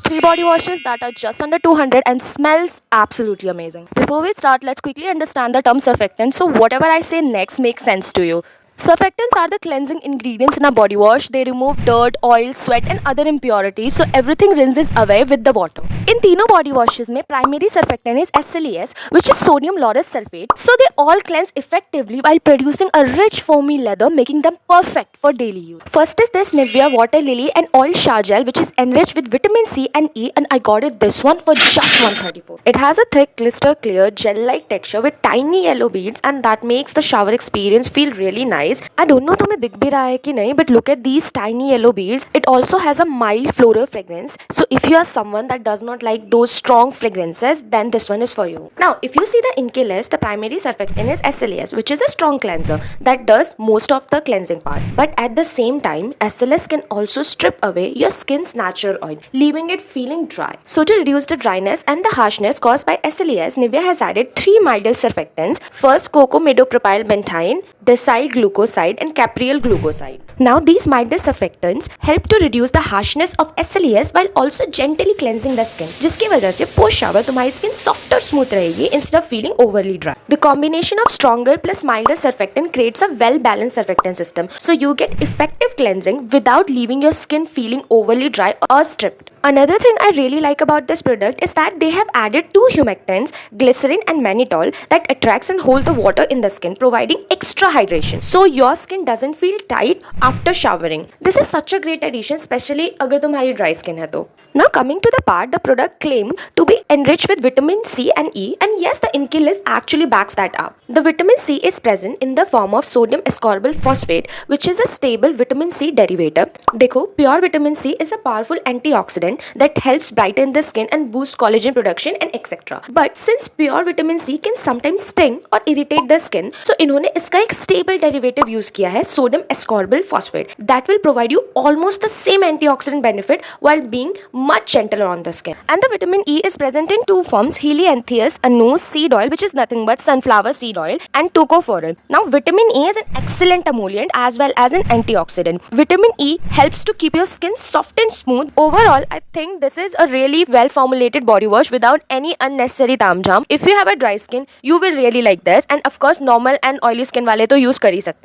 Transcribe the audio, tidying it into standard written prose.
three body washes that are just under 200 and smells absolutely amazing. Before we start, let's quickly understand the term surfactant. So whatever I say next makes sense to you. Surfactants are the cleansing ingredients in a body wash. They remove dirt, oil, sweat and other impurities, so everything rinses away with the water. In तीनों body washes में primary surfactant is SLES, which is sodium lauryl sulfate. So they all cleanse effectively while producing a rich foamy leather, making them perfect for daily use. First is this Nivea Water Lily and Oil Shower Gel, which is enriched with vitamin C and E, and I got it this one for just 134. It has a thick, crystal clear, gel-like texture with tiny yellow beads, and that makes the shower experience feel really nice. I don't know तुम्हें दिख भी रहा है कि नहीं, but look at these tiny yellow beads. It also has a mild floral fragrance. So if you are someone that does not like those strong fragrances, then this one is for you. Now, if you see the Inkey list, the primary surfactant is SLES, which is a strong cleanser that does most of the cleansing part. But at the same time, SLS can also strip away your skin's natural oil, leaving it feeling dry. So to reduce the dryness and the harshness caused by SLES, Nivea has added three milder surfactants. First, cocamidopropyl benzene, decyl glucoside and capriol glucoside. Now these milder surfactants help to reduce the harshness of SLES while also gently cleansing the skin, जिसकी वजह से post shower तुम्हारी skin soft और smooth रहेगी instead of feeling overly dry. The combination of stronger plus milder surfactant creates a well-balanced surfactant system, so you get effective cleansing without leaving your skin feeling overly dry or stripped. Another thing I really like about this product is that they have added two humectants, glycerin and mannitol, that attracts and hold the water in the skin, providing extra hydration, so your skin doesn't feel tight after showering. This is such a great addition, especially अगर तुम्हारी dry skin है तो. Now coming to the part, the product claimed to be enriched with vitamin C and E, and yes, the Inkey list actually backs that up. The vitamin C is present in the form of sodium ascorbyl phosphate, which is a stable vitamin C derivative. देखो, pure vitamin C is a powerful antioxidant that helps brighten the skin and boost collagen production and etc. But since pure vitamin C can sometimes sting or irritate the skin, so इन्होंने इसका एक stable derivative use किया है, sodium ascorbyl phosphate, that will provide you almost the same antioxidant benefit while being much gentler on the skin. And the vitamin E is present in two forms: helianthus annus seed oil, which is nothing but sunflower seed oil, and tocopherol. Now vitamin E is an excellent emollient as well as an antioxidant. Vitamin E helps to keep your skin soft and smooth. Overall, I think this is a really well formulated body wash without any unnecessary तामझाम. If you have a dry skin, you will really like this, and of course normal and oily skin वाले तो use कर ही सकते हैं.